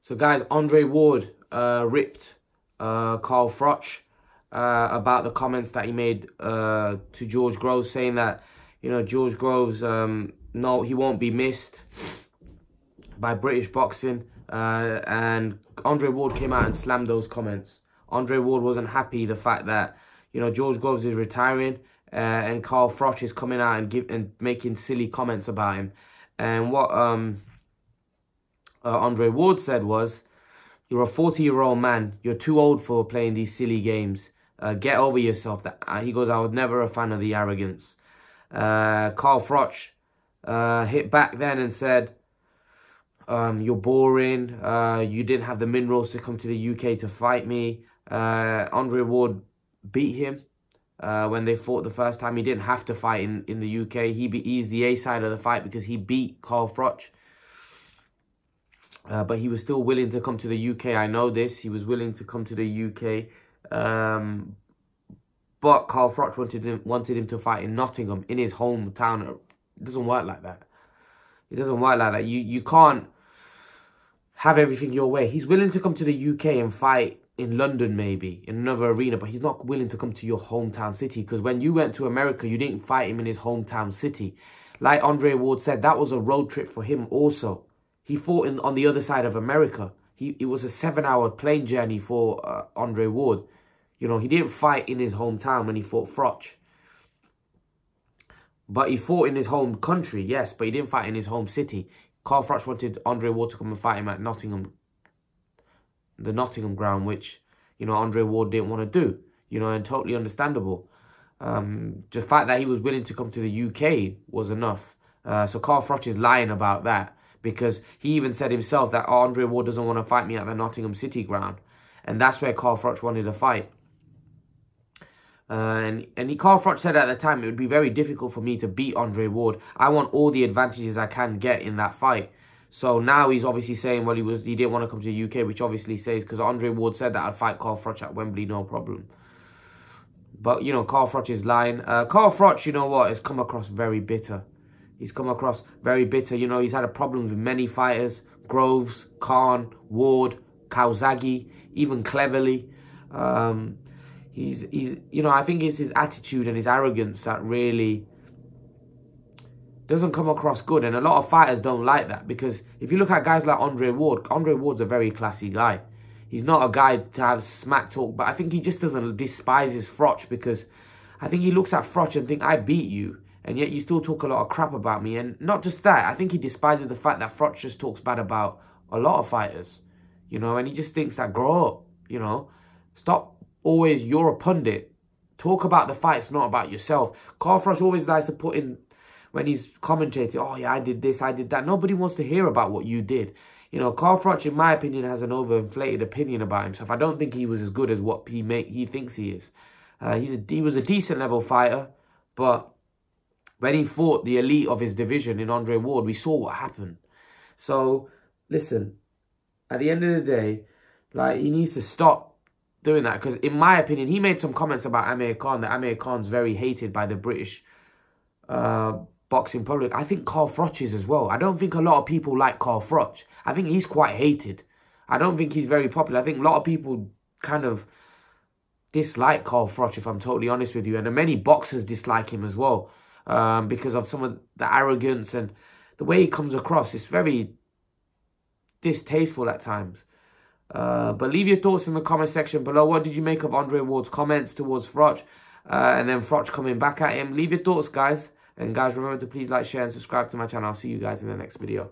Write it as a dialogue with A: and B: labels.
A: So guys, Andre Ward ripped Carl Froch about the comments that he made to George Groves, saying that, you know, George Groves, no, he won't be missed by British boxing. And Andre Ward came out and slammed those comments. Andre Ward wasn't happy the fact that, you know, George Groves is retiring and Carl Froch is coming out and making silly comments about him. And what Andre Ward said was, "You're a 40-year-old man. You're too old for playing these silly games. Get over yourself." He goes, "I was never a fan of the arrogance." Carl Froch hit back then and said, "You're boring. You didn't have the minerals to come to the UK to fight me." Andre Ward beat him when they fought the first time. He didn't have to fight in the UK. He's the A side of the fight because he beat Carl Froch. But he was still willing to come to the UK. I know this. He was willing to come to the UK. But Carl Froch wanted him to fight in Nottingham, in his hometown. It doesn't work like that. It doesn't work like that. You can't have everything your way. He's willing to come to the UK and fight in London, maybe, in another arena, but he's not willing to come to your hometown city, because when you went to America, you didn't fight him in his hometown city. Like Andre Ward said, that was a road trip for him also. He fought on the other side of America. It was a 7-hour plane journey for Andre Ward. You know, he didn't fight in his hometown when he fought Froch. But he fought in his home country, yes, but he didn't fight in his home city. Carl Froch wanted Andre Ward to come and fight him at Nottingham, the Nottingham ground, which, you know, Andre Ward didn't want to do, you know, and totally understandable. The fact that he was willing to come to the UK was enough. So Carl Froch is lying about that, because he even said himself that Andre Ward doesn't want to fight me at the Nottingham City ground. And that's where Carl Froch wanted to fight. And Carl Froch said at the time, "It would be very difficult for me to beat Andre Ward. I want all the advantages I can get in that fight." So now he's obviously saying, well, he didn't want to come to the UK, which obviously says, because Andre Ward said that I'd fight Carl Froch at Wembley, no problem. But, you know, Carl Froch is lying. Carl Froch, you know what, has come across very bitter. He's come across very bitter. You know, he's had a problem with many fighters. Groves, Khan, Ward, Calzaghe, even Cleverly. He's you know, I think it's his attitude and his arrogance that really doesn't come across good. And a lot of fighters don't like that, because if you look at guys like Andre Ward's a very classy guy. He's not a guy to have smack talk, but I think he just doesn't despises Froch, because I think he looks at Froch and think, I beat you, and yet you still talk a lot of crap about me. And not just that, I think he despises the fact that Froch just talks bad about a lot of fighters, you know, and he just thinks that, grow up, you know, stop always, you're a pundit. Talk about the fights, not about yourself. Carl Froch always likes to put in, when he's commentating, oh yeah, I did this, I did that. Nobody wants to hear about what you did. You know, Carl Froch, in my opinion, has an overinflated opinion about himself. I don't think he was as good as what he thinks he is. He was a decent level fighter, but when he fought the elite of his division in Andre Ward, we saw what happened. So, listen, at the end of the day, like, he needs to stop doing that, because in my opinion, he made some comments about Amir Khan, that Amir Khan's very hated by the British boxing public. I think Carl Froch is as well. I don't think a lot of people like Carl Froch. I think he's quite hated. I don't think he's very popular. I think a lot of people kind of dislike Carl Froch, if I'm totally honest with you. And many boxers dislike him as well, because of some of the arrogance and the way he comes across. It's very distasteful at times. But leave your thoughts in the comment section below. What did you make of Andre Ward's comments towards Froch? And then Froch coming back at him. Leave your thoughts, guys. And guys, remember to please like, share, and subscribe to my channel. I'll see you guys in the next video.